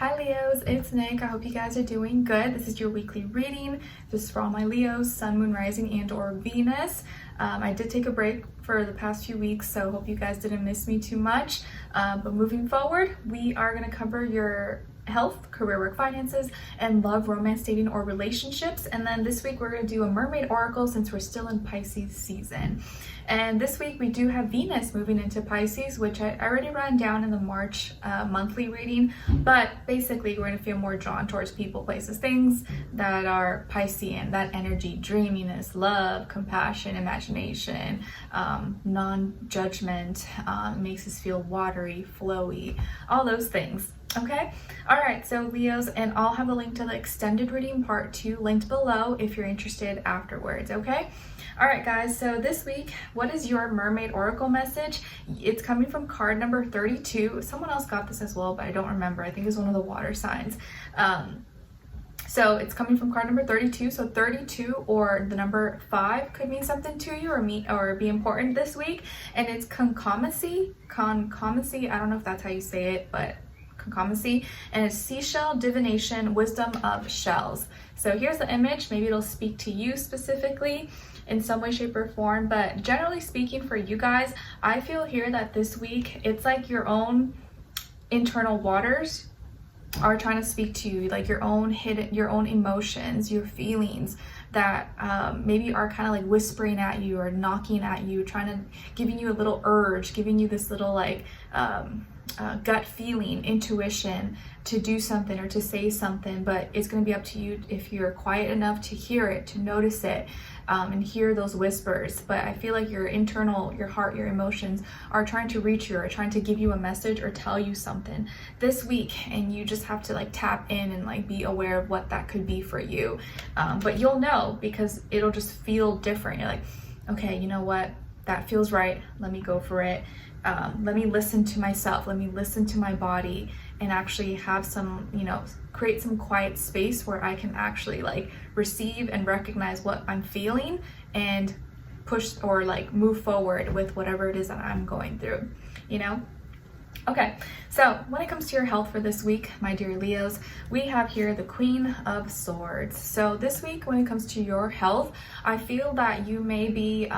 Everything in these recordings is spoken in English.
Hi Leos, it's Nick. I hope you guys are doing good. This is your weekly reading. This is for all my Leos, Sun, Moon, Rising, and or Venus. I did take a break for the past few weeks, so hope you guys didn't miss me too much. But moving forward, we are going to cover your health, career, work, finances, and love, romance, dating, or relationships. And then this week we're going to do a mermaid oracle since we're still in Pisces season. And this week we do have Venus moving into Pisces, which I already ran down in the March monthly reading. But basically we're going to feel more drawn towards people, places, things that are Piscean, that energy, dreaminess, love, compassion, imagination, non-judgment, makes us feel watery, flowy, all those things. Okay, all right, so Leos, and I'll have a link to the extended reading part 2 linked below if you're interested afterwards. Okay, all right guys, so this week, what is your mermaid oracle message? It's coming from card number 32. Someone else got this as well, but I don't remember. I think it's one of the water signs. So it's coming from card number 32. So 32 or the number 5 could mean something to you or be important this week. And it's concomacy. I don't know if that's how you say it, but concomacy, and it's seashell, divination, wisdom of shells. So here's the image. Maybe it'll speak to you specifically in some way, shape, or form, but generally speaking for you guys, I feel here that this week it's like your own internal waters are trying to speak to you, like your own emotions, your feelings that maybe are kind of like whispering at you or knocking at you, giving you a little urge, giving you this little like gut feeling, intuition to do something or to say something. But it's going to be up to you if you're quiet enough to hear it, to notice it, and hear those whispers. But I feel like your heart, your emotions are trying to reach you or trying to give you a message or tell you something this week, and you just have to like tap in and like be aware of what that could be for you. But you'll know because it'll just feel different. You're like, okay, you know what, that feels right, let me go for it. Let me listen to myself, let me listen to my body, and actually have some, create some quiet space where I can actually like receive and recognize what I'm feeling and push or like move forward with whatever it is that I'm going through, Okay, so when it comes to your health for this week, my dear Leos, we have here the Queen of Swords. So this week, when it comes to your health, I feel that you may be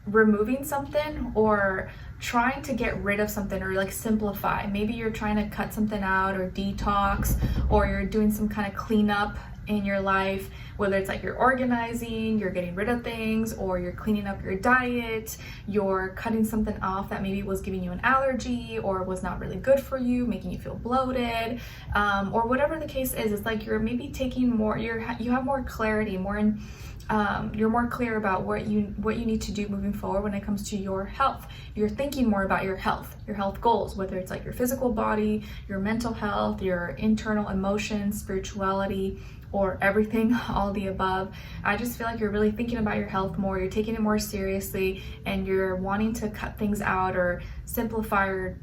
removing something or trying to get rid of something or like simplify. Maybe you're trying to cut something out or detox, or you're doing some kind of cleanup in your life, whether it's like you're organizing, you're getting rid of things, or you're cleaning up your diet, you're cutting something off that maybe was giving you an allergy or was not really good for you, making you feel bloated, or whatever the case is. It's like you're maybe taking more, you have more clarity, you're more clear about what you need to do moving forward when it comes to your health. You're thinking more about your health goals, whether it's like your physical body, your mental health, your internal emotions, spirituality, or everything, all the above. I just feel like you're really thinking about your health more, you're taking it more seriously, and you're wanting to cut things out or simplify or,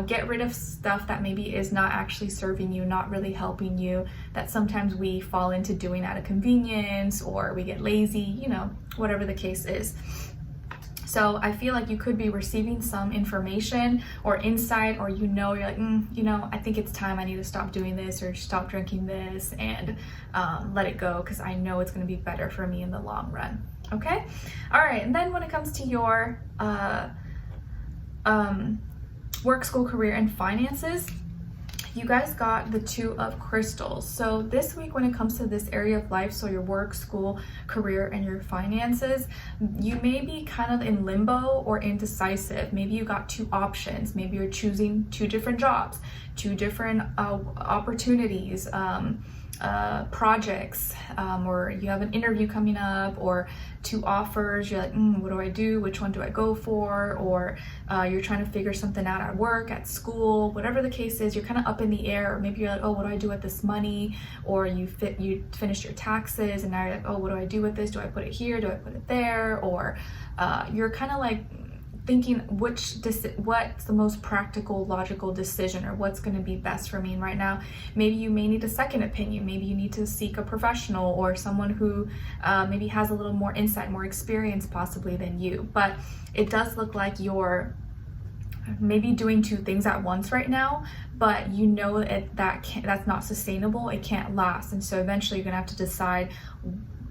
get rid of stuff that maybe is not actually serving you, not really helping you, that sometimes we fall into doing out of convenience or we get lazy, whatever the case is. So I feel like you could be receiving some information or insight, or you're like, I think it's time, I need to stop doing this or stop drinking this and let it go, because I know it's going to be better for me in the long run. Okay, all right. And then when it comes to your work, school, career, and finances, you guys got the Two of Crystals. So this week, when it comes to this area of life, so your work, school, career, and your finances, you may be kind of in limbo or indecisive. Maybe you got two options. Maybe you're choosing two different jobs, two different opportunities, projects, or you have an interview coming up, or two offers. You're like, what do I do? Which one do I go for? Or you're trying to figure something out at work, at school, whatever the case is. You're kind of up in the air. Or maybe you're like, oh, what do I do with this money? Or you finished your taxes, and now you're like, oh, what do I do with this? Do I put it here? Do I put it there? Or you're kind of like thinking what's the most practical, logical decision, or what's going to be best for me right now. Maybe you may need a second opinion. Maybe you need to seek a professional or someone who maybe has a little more insight, more experience possibly than you. But it does look like your maybe doing two things at once right now, but you know that's not sustainable. It can't last. And so eventually you're gonna have to decide,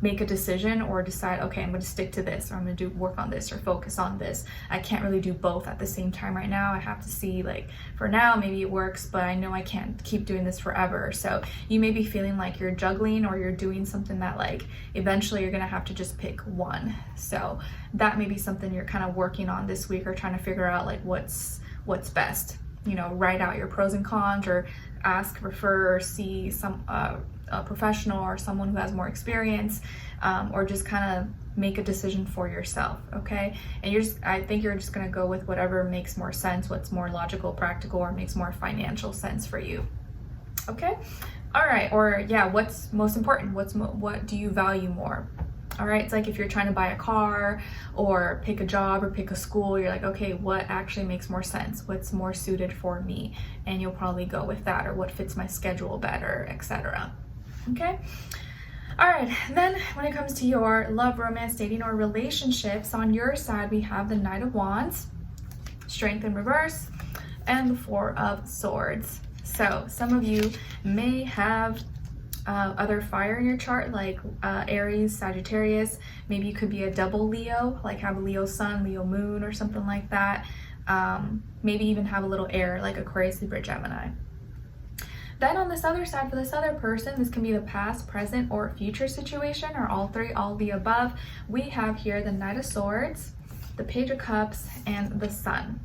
make a decision, or decide, okay, I'm going to stick to this, or I'm going to work on this, or focus on this. I can't really do both at the same time right now. I have to see, like, for now maybe it works, but I know I can't keep doing this forever. So you may be feeling like you're juggling, or you're doing something that, like, eventually you're going to have to just pick one. So that may be something you're kind of working on this week, or trying to figure out, like, what's best. You know, write out your pros and cons, or ask, refer, or see some a professional or someone who has more experience, or just kind of make a decision for yourself. Okay, and I think you're just going to go with whatever makes more sense, what's more logical, practical, or makes more financial sense for you. Okay, all right. Or yeah, what's most important? What do you value more? All right, it's like if you're trying to buy a car, or pick a job, or pick a school, you're like, okay, what actually makes more sense? What's more suited for me? And you'll probably go with that, or what fits my schedule better, etc. Okay. All right, then when it comes to your love, romance, dating, or relationships, on your side we have the Knight of Wands, Strength in reverse, and the Four of Swords. So some of you may have other fire in your chart, like Aries, Sagittarius. Maybe you could be a double Leo, like have a Leo sun, Leo moon, or something like that. Maybe even have a little air, like Aquarius, Libra, Gemini. Then on this other side, for this other person, this can be the past, present, or future situation, or all three, all the above. We have here the Knight of Swords, the Page of Cups, and the Sun.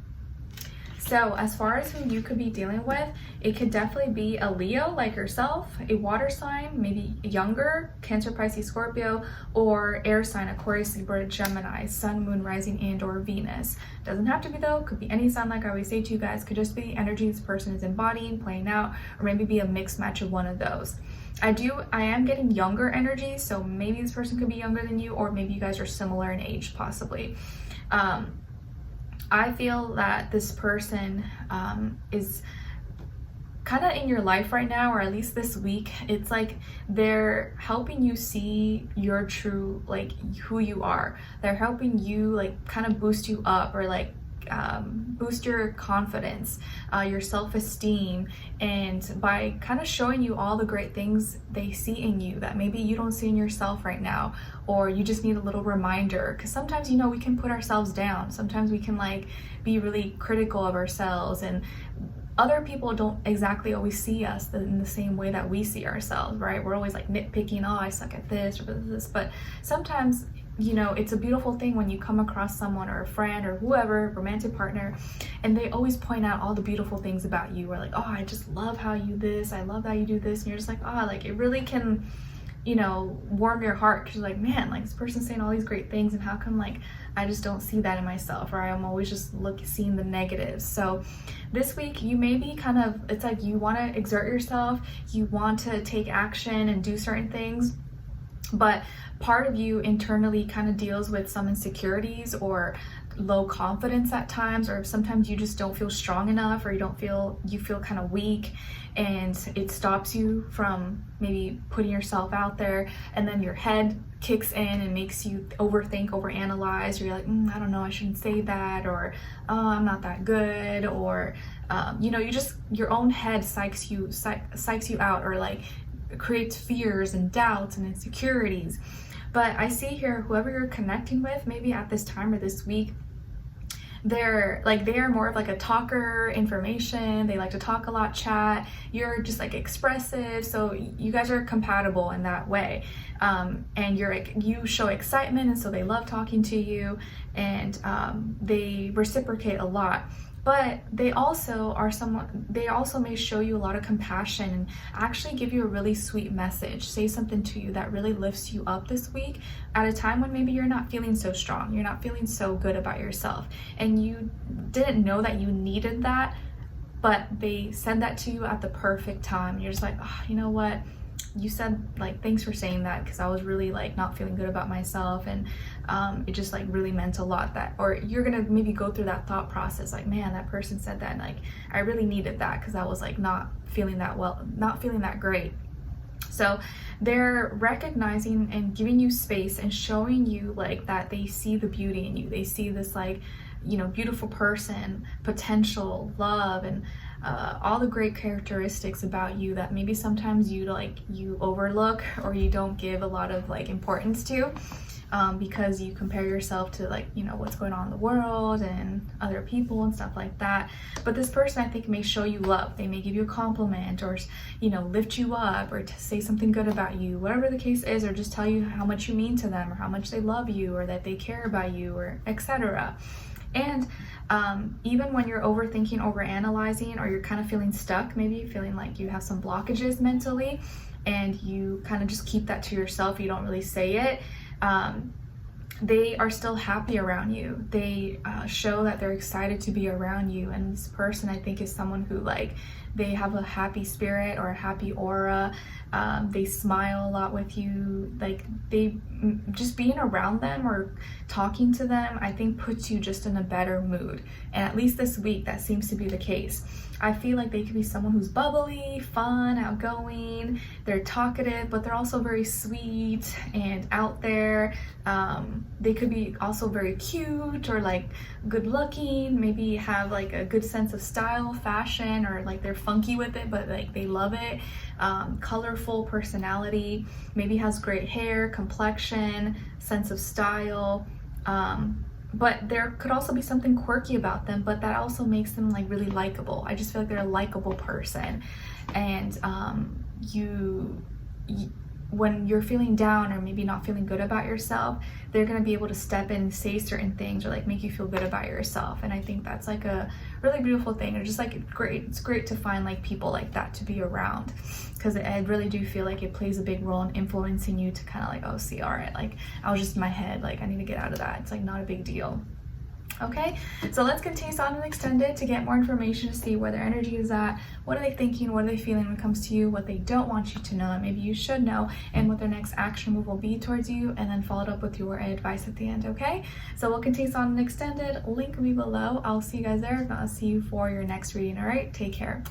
So as far as who you could be dealing with, it could definitely be a Leo like yourself, a water sign, maybe younger, Cancer, Pisces, Scorpio, or air sign, Aquarius, Libra, Gemini, Sun, Moon, Rising, and or Venus. Doesn't have to be though, could be any sign, like I always say to you guys, could just be the energy this person is embodying, playing out, or maybe be a mixed match of one of those. I am getting younger energy, so maybe this person could be younger than you, or maybe you guys are similar in age, possibly. I feel that this person is kind of in your life right now, or at least this week. It's like they're helping you see your true, like, who you are. They're helping you, like, kind of boost you up, or like boost your confidence, your self-esteem, and by kind of showing you all the great things they see in you that maybe you don't see in yourself right now, or you just need a little reminder. Because sometimes, you know, we can put ourselves down. Sometimes we can, like, be really critical of ourselves, and other people don't exactly always see us in the same way that we see ourselves, right? We're always like nitpicking, oh, I suck at this or this, but sometimes, you know, it's a beautiful thing when you come across someone, or a friend, or whoever, romantic partner, and they always point out all the beautiful things about you, or like, oh, I just love how you this, I love how you do this, and you're just like, oh, like, it really can, you know, warm your heart, because you're like, man, like, this person's saying all these great things, and how come, like, I just don't see that in myself, or I'm always just seeing the negatives. So this week you may be kind of, it's like you want to exert yourself, you want to take action and do certain things, but part of you internally kind of deals with some insecurities, or low confidence at times, or sometimes you just don't feel strong enough, or you feel kind of weak, and it stops you from maybe putting yourself out there, and then your head kicks in and makes you overthink, overanalyze, or you're like, I don't know, I shouldn't say that, or oh, I'm not that good, or you know, your own head psychs you out, or like creates fears and doubts and insecurities. But I see here, whoever you're connecting with, maybe at this time or this week, they are more of like a talker, information, they like to talk a lot, chat, you're just like expressive, so you guys are compatible in that way, and you show excitement, and so they love talking to you, and they reciprocate a lot. But they also may show you a lot of compassion, and actually give you a really sweet message, say something to you that really lifts you up this week, at a time when maybe you're not feeling so strong, you're not feeling so good about yourself, and you didn't know that you needed that, but they said that to you at the perfect time. You're just like, oh, you know what? You said, like, thanks for saying that, because I was really, like, not feeling good about myself, and it just, like, really meant a lot. That, or you're gonna maybe go through that thought process, like, man, that person said that, and, like, I really needed that, because I was, like, not feeling that well, not feeling that great. So they're recognizing and giving you space, and showing you, like, that they see the beauty in you. They see this, like, you know, beautiful person, potential, love, and all the great characteristics about you that maybe sometimes you overlook or you don't give a lot of like importance to, because you compare yourself to like, you know, what's going on in the world and other people and stuff like that. But this person, I think, may show you love. They may give you a compliment, or, you know, lift you up, or to say something good about you, whatever the case is, or just tell you how much you mean to them, or how much they love you, or that they care about you, or etc. And even when you're overthinking, overanalyzing, or you're kind of feeling stuck, maybe feeling like you have some blockages mentally, and you kind of just keep that to yourself, you don't really say it, they are still happy around you. They show that they're excited to be around you. And this person, I think, is someone who, like, they have a happy spirit or a happy aura. They smile a lot with you. Like, they just being around them or talking to them, I think, puts you just in a better mood. And at least this week, that seems to be the case. I feel like they could be someone who's bubbly, fun, outgoing, they're talkative, but they're also very sweet and out there. They could be also very cute or like good looking, maybe have like a good sense of style, fashion, or like they're funky with it, but like they love it. Colorful personality, maybe has great hair, complexion, sense of style. But there could also be something quirky about them, but that also makes them like really likable. I just feel like they're a likable person. And when you're feeling down or maybe not feeling good about yourself, they're going to be able to step in and say certain things or like make you feel good about yourself. And I think that's like a really beautiful thing. Or just like it's great to find like people like that to be around, because I really do feel like it plays a big role in influencing you to kind of like, oh, see, all right, like I was just in my head, like I need to get out of that. It's like not a big deal. Okay, so let's continue on and extended to get more information to see where their energy is at, what are they thinking, what are they feeling when it comes to you, what they don't want you to know that maybe you should know, and what their next action move will be towards you, and then followed up with your advice at the end. Okay, so we'll continue on and extended, link will be below. I'll see you guys there. If not, I'll see you for your next reading. All right, take care.